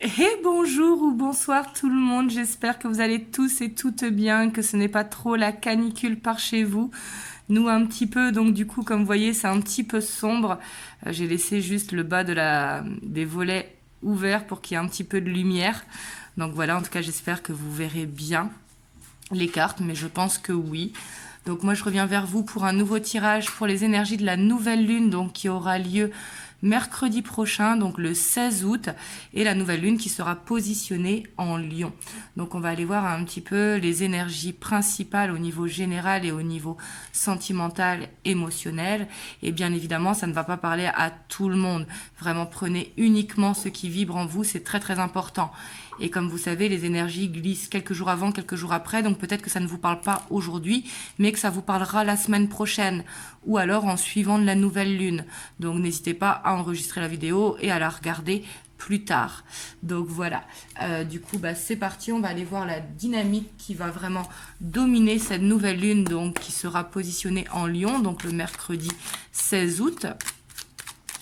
Et bonjour ou bonsoir tout le monde, j'espère que vous allez tous et toutes bien, que ce n'est pas trop la canicule par chez vous. Nous un petit peu, donc du coup comme vous voyez c'est un petit peu sombre. J'ai laissé juste le bas des volets ouverts pour qu'il y ait un petit peu de lumière. Donc voilà, en tout cas j'espère que vous verrez bien les cartes, mais je pense que oui. Donc moi je reviens vers vous pour un nouveau tirage pour les énergies de la nouvelle lune, donc qui aura lieu mercredi prochain, donc le 16 août, et la nouvelle lune qui sera positionnée en Lion. Donc on va aller voir un petit peu les énergies principales au niveau général et au niveau sentimental, émotionnel. Et bien évidemment, ça ne va pas parler à tout le monde. Vraiment, prenez uniquement ce qui vibre en vous, c'est très très important. Et comme vous savez, les énergies glissent quelques jours avant, quelques jours après, donc peut-être que ça ne vous parle pas aujourd'hui, mais que ça vous parlera la semaine prochaine, ou alors en suivant de la nouvelle lune. Donc n'hésitez pas à enregistrer la vidéo et à la regarder plus tard. Donc voilà, du coup c'est parti, on va aller voir la dynamique qui va vraiment dominer cette nouvelle lune, donc qui sera positionnée en Lion, donc le mercredi 16 août.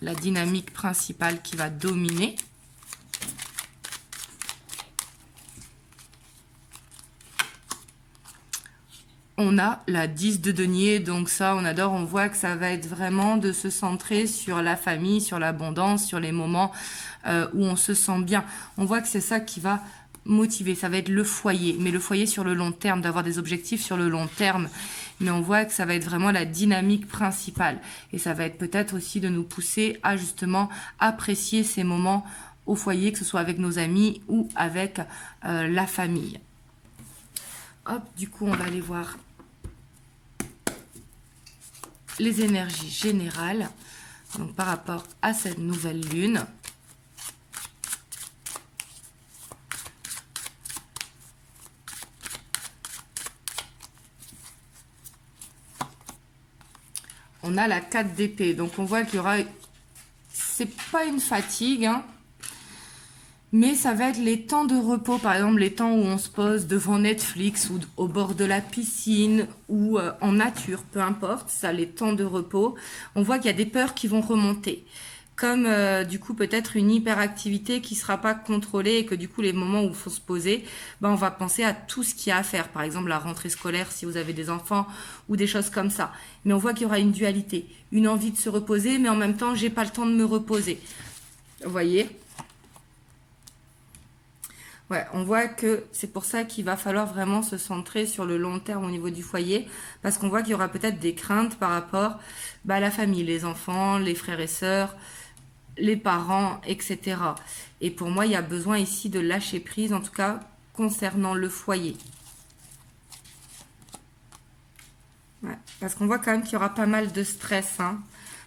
La dynamique principale qui va dominer. On a la 10 de denier, donc ça on adore, on voit que ça va être vraiment de se centrer sur la famille, sur l'abondance, sur les moments où on se sent bien. On voit que c'est ça qui va motiver, ça va être le foyer, mais le foyer sur le long terme, d'avoir des objectifs sur le long terme. Mais on voit que ça va être vraiment la dynamique principale. Et ça va être peut-être aussi de nous pousser à justement apprécier ces moments au foyer, que ce soit avec nos amis ou avec la famille. Hop, du coup on va aller voir les énergies générales, donc par rapport à cette nouvelle lune. On a la 4 d'épée, donc on voit qu'il y aura, c'est pas une fatigue, hein, mais ça va être les temps de repos, par exemple les temps où on se pose devant Netflix ou au bord de la piscine ou en nature, peu importe, ça, les temps de repos. On voit qu'il y a des peurs qui vont remonter, comme du coup peut-être une hyperactivité qui sera pas contrôlée et que du coup les moments où il faut se poser, on va penser à tout ce qu'il y a à faire, par exemple la rentrée scolaire si vous avez des enfants ou des choses comme ça. Mais on voit qu'il y aura une dualité, une envie de se reposer, mais en même temps j'ai pas le temps de me reposer. Vous voyez ? Ouais, on voit que c'est pour ça qu'il va falloir vraiment se centrer sur le long terme au niveau du foyer, parce qu'on voit qu'il y aura peut-être des craintes par rapport à la famille, les enfants, les frères et sœurs, les parents, etc. Et pour moi, il y a besoin ici de lâcher prise, en tout cas concernant le foyer. Ouais, parce qu'on voit quand même qu'il y aura pas mal de stress, hein.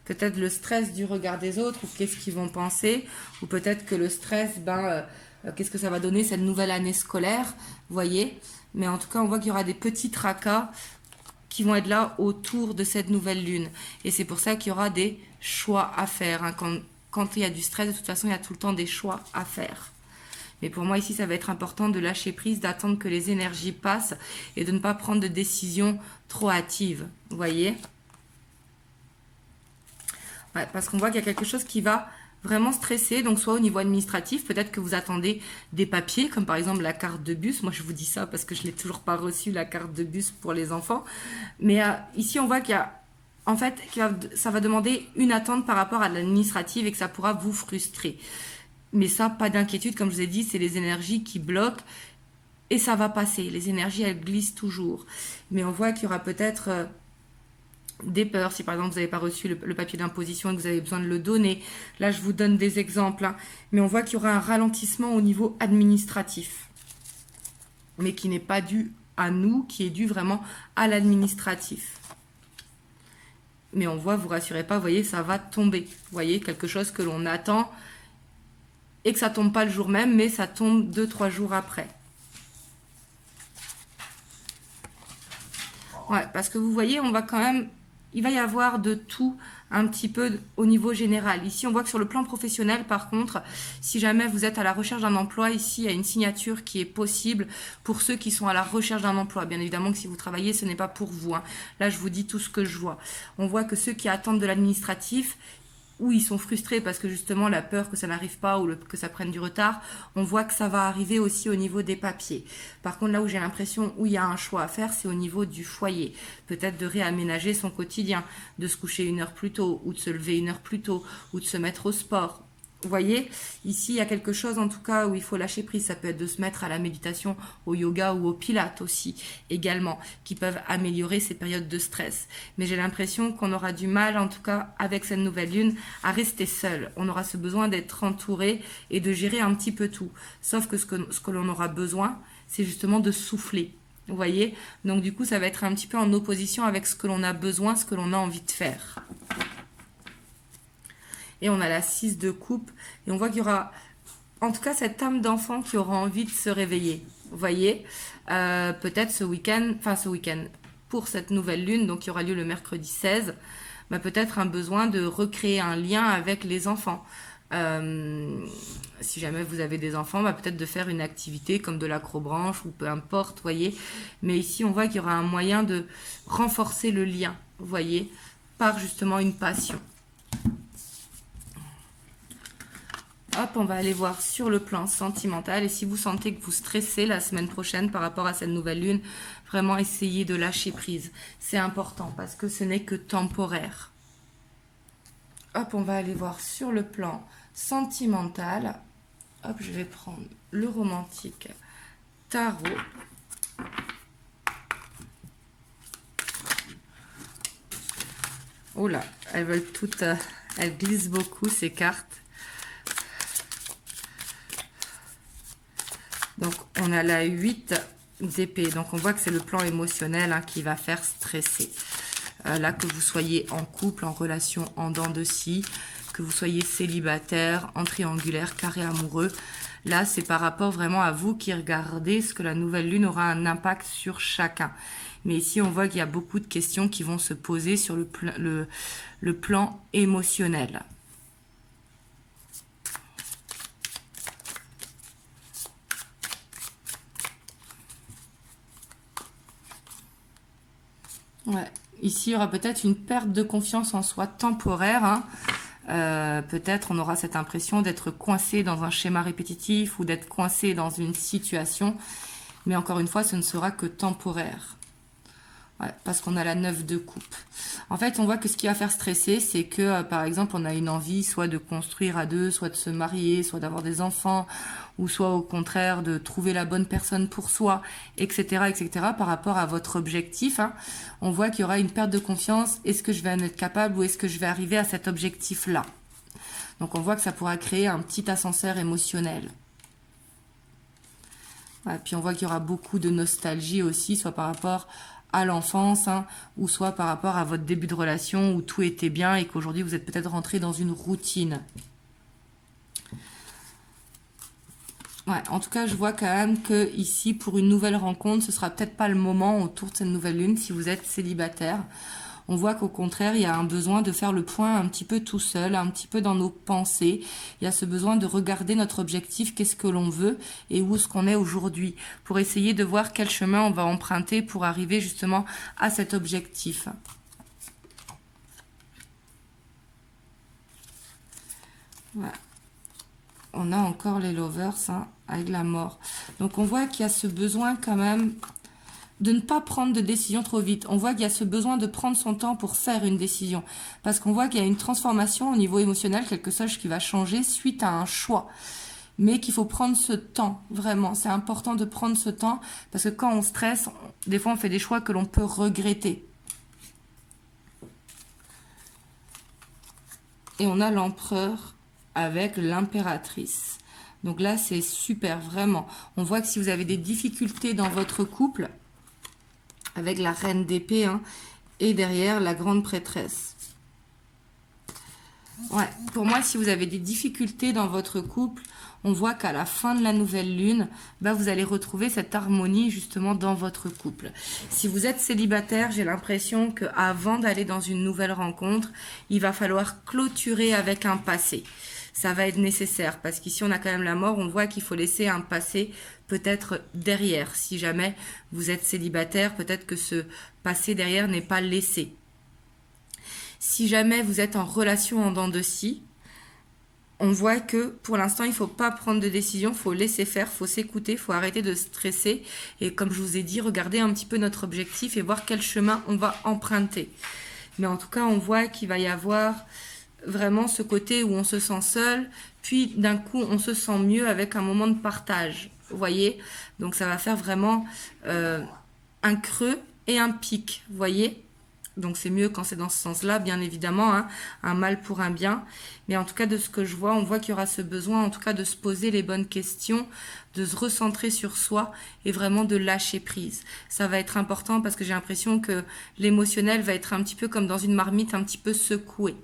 Peut-être le stress du regard des autres, ou qu'est-ce qu'ils vont penser, ou peut-être que le stress, qu'est-ce que ça va donner cette nouvelle année scolaire, vous voyez. Mais en tout cas, on voit qu'il y aura des petits tracas qui vont être là autour de cette nouvelle lune. Et c'est pour ça qu'il y aura des choix à faire, hein. Quand il y a du stress, de toute façon, il y a tout le temps des choix à faire. Mais pour moi, ici, ça va être important de lâcher prise, d'attendre que les énergies passent et de ne pas prendre de décisions trop hâtives, vous voyez. Ouais, parce qu'on voit qu'il y a quelque chose qui va vraiment stresser, donc soit au niveau administratif, peut-être que vous attendez des papiers, comme par exemple la carte de bus. Moi, je vous dis ça parce que je n'ai toujours pas reçu, la carte de bus pour les enfants. Mais ici, on voit qu'il y a, en fait, ça va demander une attente par rapport à l'administratif et que ça pourra vous frustrer. Mais ça, pas d'inquiétude, comme je vous ai dit, c'est les énergies qui bloquent et ça va passer. Les énergies, elles glissent toujours. Mais on voit qu'il y aura peut-être des peurs, si par exemple vous n'avez pas reçu le papier d'imposition et que vous avez besoin de le donner. Là, je vous donne des exemples, hein. Mais on voit qu'il y aura un ralentissement au niveau administratif, mais qui n'est pas dû à nous, qui est dû vraiment à l'administratif. Mais on voit, vous rassurez pas, vous voyez, ça va tomber. Vous voyez, quelque chose que l'on attend et que ça tombe pas le jour même, mais ça tombe 2-3 jours après. Ouais, parce que vous voyez, on va quand même... Il va y avoir de tout un petit peu au niveau général. Ici, on voit que sur le plan professionnel, par contre, si jamais vous êtes à la recherche d'un emploi, ici, il y a une signature qui est possible pour ceux qui sont à la recherche d'un emploi. Bien évidemment que si vous travaillez, ce n'est pas pour vous, hein. Là, je vous dis tout ce que je vois. On voit que ceux qui attendent de l'administratif, ou ils sont frustrés parce que justement la peur que ça n'arrive pas ou que ça prenne du retard, on voit que ça va arriver aussi au niveau des papiers. Par contre, là où j'ai l'impression où il y a un choix à faire, c'est au niveau du foyer. Peut-être de réaménager son quotidien, de se coucher 1 heure plus tôt ou de se lever 1 heure plus tôt ou de se mettre au sport. Vous voyez, ici, il y a quelque chose en tout cas où il faut lâcher prise. Ça peut être de se mettre à la méditation, au yoga ou au pilates aussi, également, qui peuvent améliorer ces périodes de stress. Mais j'ai l'impression qu'on aura du mal, en tout cas, avec cette nouvelle lune, à rester seul. On aura ce besoin d'être entouré et de gérer un petit peu tout. Sauf que ce que l'on aura besoin, c'est justement de souffler. Vous voyez? Donc du coup, ça va être un petit peu en opposition avec ce que l'on a besoin, ce que l'on a envie de faire. Et on a la 6 de coupe. Et on voit qu'il y aura, en tout cas, cette âme d'enfant qui aura envie de se réveiller. Vous voyez, peut-être ce week-end, pour cette nouvelle lune, donc qui aura lieu le mercredi 16, bah, peut-être un besoin de recréer un lien avec les enfants. Si jamais vous avez des enfants, bah, peut-être de faire une activité comme de l'acrobranche ou peu importe, vous voyez. Mais ici, on voit qu'il y aura un moyen de renforcer le lien, vous voyez, par justement une passion. Hop, on va aller voir sur le plan sentimental. Et si vous sentez que vous stressez la semaine prochaine par rapport à cette nouvelle lune, vraiment essayez de lâcher prise. C'est important parce que ce n'est que temporaire. Hop, on va aller voir sur le plan sentimental. Hop, je vais prendre le romantique tarot. Oh là, elles veulent toutes... elles glissent beaucoup ces cartes. Donc, on a la 8 d'épée. Donc, on voit que c'est le plan émotionnel qui va faire stresser. Là, que vous soyez en couple, en relation, en dents de scie, que vous soyez célibataire, en triangulaire, carré amoureux. Là, c'est par rapport vraiment à vous qui regardez ce que la nouvelle lune aura un impact sur chacun. Mais ici, on voit qu'il y a beaucoup de questions qui vont se poser sur le plan émotionnel. Ouais. Ici, il y aura peut-être une perte de confiance en soi temporaire. Peut-être on aura cette impression d'être coincé dans un schéma répétitif ou d'être coincé dans une situation. Mais encore une fois, ce ne sera que temporaire. Ouais, parce qu'on a la 9 de coupe. En fait, on voit que ce qui va faire stresser, c'est que, par exemple, on a une envie soit de construire à deux, soit de se marier, soit d'avoir des enfants, ou soit au contraire de trouver la bonne personne pour soi, etc., etc., par rapport à votre objectif. On voit qu'il y aura une perte de confiance. Est-ce que je vais en être capable ou est-ce que je vais arriver à cet objectif-là? Donc, on voit que ça pourra créer un petit ascenseur émotionnel. Ouais, puis, on voit qu'il y aura beaucoup de nostalgie aussi, soit par rapport à l'enfance, ou soit par rapport à votre début de relation où tout était bien et qu'aujourd'hui vous êtes peut-être rentré dans une routine. Ouais, en tout cas, je vois quand même que ici, pour une nouvelle rencontre, ce sera peut-être pas le moment autour de cette nouvelle lune si vous êtes célibataire. On voit qu'au contraire, il y a un besoin de faire le point un petit peu tout seul, un petit peu dans nos pensées. Il y a ce besoin de regarder notre objectif, qu'est-ce que l'on veut et où est-ce qu'on est aujourd'hui, pour essayer de voir quel chemin on va emprunter pour arriver justement à cet objectif. Voilà. On a encore les lovers avec la mort. Donc on voit qu'il y a ce besoin quand même de ne pas prendre de décision trop vite. On voit qu'il y a ce besoin de prendre son temps pour faire une décision. Parce qu'on voit qu'il y a une transformation au niveau émotionnel, quelque chose qui va changer suite à un choix. Mais qu'il faut prendre ce temps, vraiment. C'est important de prendre ce temps, parce que quand on stresse, des fois on fait des choix que l'on peut regretter. Et on a l'empereur avec l'impératrice. Donc là, c'est super, vraiment. On voit que si vous avez des difficultés dans votre couple, avec la reine d'épée, et derrière la grande prêtresse. Ouais, pour moi, si vous avez des difficultés dans votre couple, on voit qu'à la fin de la nouvelle lune, vous allez retrouver cette harmonie justement dans votre couple. Si vous êtes célibataire, j'ai l'impression qu'avant d'aller dans une nouvelle rencontre, il va falloir clôturer avec un passé. Ça va être nécessaire parce qu'ici on a quand même la mort, on voit qu'il faut laisser un passé peut-être derrière. Si jamais vous êtes célibataire, peut-être que ce passé derrière n'est pas laissé. Si jamais vous êtes en relation en dents de scie, on voit que pour l'instant, il ne faut pas prendre de décision, il faut laisser faire, il faut s'écouter, il faut arrêter de stresser. Et comme je vous ai dit, regardez un petit peu notre objectif et voir quel chemin on va emprunter. Mais en tout cas, on voit qu'il va y avoir vraiment ce côté où on se sent seul, puis d'un coup, on se sent mieux avec un moment de partage. Vous voyez? Donc ça va faire vraiment un creux et un pic, vous voyez? Donc c'est mieux quand c'est dans ce sens-là, bien évidemment, hein, un mal pour un bien. Mais en tout cas, de ce que je vois, on voit qu'il y aura ce besoin, en tout cas, de se poser les bonnes questions, de se recentrer sur soi et vraiment de lâcher prise. Ça va être important parce que j'ai l'impression que l'émotionnel va être un petit peu comme dans une marmite, un petit peu secoué.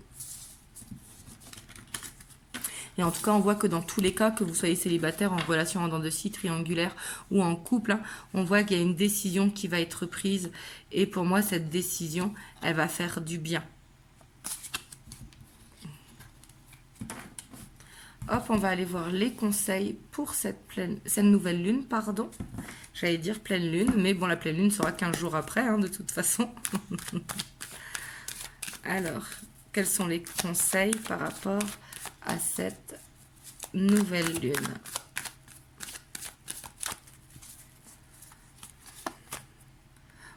Et en tout cas, on voit que dans tous les cas, que vous soyez célibataire, en relation en dents de scie, triangulaire ou en couple, hein, on voit qu'il y a une décision qui va être prise. Et pour moi, cette décision, elle va faire du bien. Hop, on va aller voir les conseils pour cette nouvelle lune, pardon. J'allais dire pleine lune, mais bon, la pleine lune sera 15 jours après, hein, de toute façon. Alors, quels sont les conseils par rapport à cette nouvelle lune?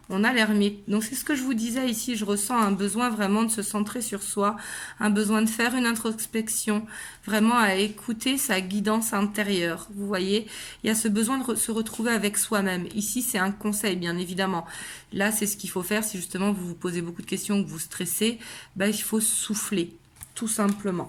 On a l'ermite. Donc c'est ce que je vous disais ici, je ressens un besoin vraiment de se centrer sur soi, un besoin de faire une introspection, vraiment à écouter sa guidance intérieure. Vous voyez, il y a ce besoin de se retrouver avec soi-même. Ici, c'est un conseil, bien évidemment. Là, c'est ce qu'il faut faire si justement vous vous posez beaucoup de questions, que vous stressez, ben, il faut souffler, tout simplement.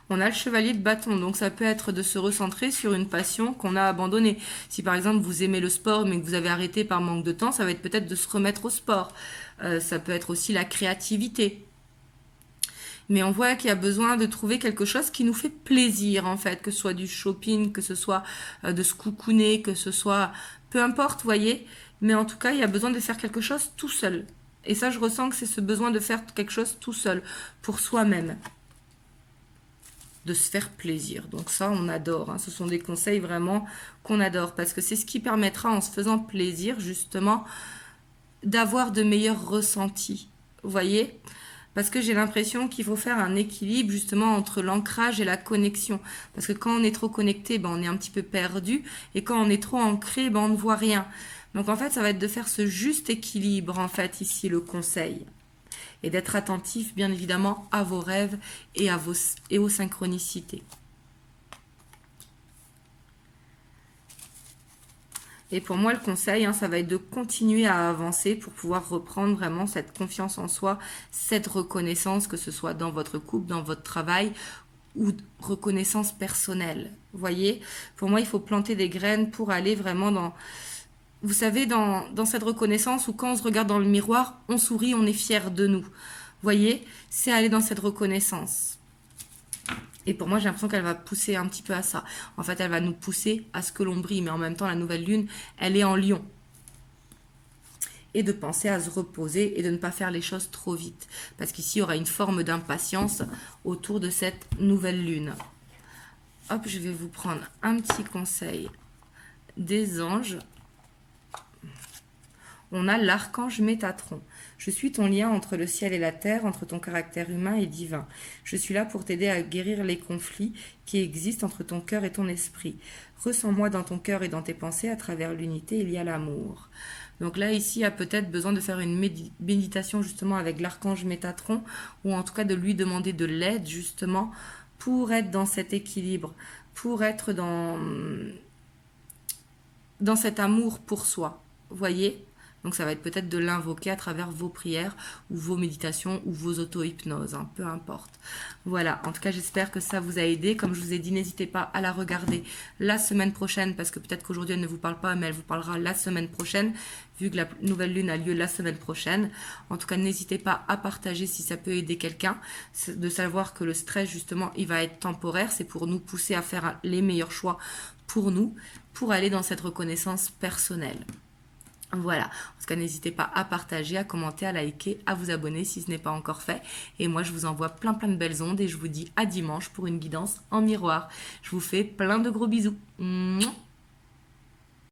On a le chevalier de bâton, donc ça peut être de se recentrer sur une passion qu'on a abandonnée. Si par exemple vous aimez le sport mais que vous avez arrêté par manque de temps, ça va être peut-être de se remettre au sport. Ça peut être aussi la créativité. Mais on voit qu'il y a besoin de trouver quelque chose qui nous fait plaisir en fait, que ce soit du shopping, que ce soit de se coucouner, que ce soit... Peu importe, vous voyez. Mais en tout cas, il y a besoin de faire quelque chose tout seul. Et ça, je ressens que c'est ce besoin de faire quelque chose tout seul, pour soi-même. De se faire plaisir. Donc ça, on adore. Hein. Ce sont des conseils vraiment qu'on adore parce que c'est ce qui permettra, en se faisant plaisir, justement, d'avoir de meilleurs ressentis. Vous voyez? Parce que j'ai l'impression qu'il faut faire un équilibre, justement, entre l'ancrage et la connexion. Parce que quand on est trop connecté, ben, on est un petit peu perdu. Et quand on est trop ancré, ben, on ne voit rien. Donc, en fait, ça va être de faire ce juste équilibre, en fait, ici, le conseil. Et d'être attentif, bien évidemment, à vos rêves et aux synchronicités. Et pour moi, le conseil, hein, ça va être de continuer à avancer pour pouvoir reprendre vraiment cette confiance en soi, cette reconnaissance, que ce soit dans votre couple, dans votre travail ou reconnaissance personnelle. Vous voyez, pour moi, il faut planter des graines pour aller vraiment dans... Vous savez, dans cette reconnaissance où quand on se regarde dans le miroir, on sourit, on est fier de nous. Vous voyez, c'est aller dans cette reconnaissance. Et pour moi, j'ai l'impression qu'elle va pousser un petit peu à ça. En fait, elle va nous pousser à ce que l'on brille. Mais en même temps, la nouvelle lune, elle est en lion. Et de penser à se reposer et de ne pas faire les choses trop vite. Parce qu'ici, il y aura une forme d'impatience autour de cette nouvelle lune. Hop, je vais vous prendre un petit conseil des anges. On a l'archange Métatron. Je suis ton lien entre le ciel et la terre, entre ton caractère humain et divin. Je suis là pour t'aider à guérir les conflits qui existent entre ton cœur et ton esprit. Ressens-moi dans ton cœur et dans tes pensées, à travers l'unité, il y a l'amour. Donc là, ici, il y a peut-être besoin de faire une méditation justement avec l'archange Métatron, ou en tout cas de lui demander de l'aide justement pour être dans cet équilibre, pour être dans cet amour pour soi. Vous voyez ? Donc ça va être peut-être de l'invoquer à travers vos prières ou vos méditations ou vos auto-hypnoses, hein, peu importe. Voilà, en tout cas j'espère que ça vous a aidé. Comme je vous ai dit, n'hésitez pas à la regarder la semaine prochaine parce que peut-être qu'aujourd'hui elle ne vous parle pas, mais elle vous parlera la semaine prochaine vu que la nouvelle lune a lieu la semaine prochaine. En tout cas, n'hésitez pas à partager si ça peut aider quelqu'un, de savoir que le stress justement, il va être temporaire. C'est pour nous pousser à faire les meilleurs choix pour nous, pour aller dans cette reconnaissance personnelle. Voilà, en tout cas n'hésitez pas à partager, à commenter, à liker, à vous abonner si ce n'est pas encore fait. Et moi je vous envoie plein de belles ondes et je vous dis à dimanche pour une guidance en miroir. Je vous fais plein de gros bisous. Mouah.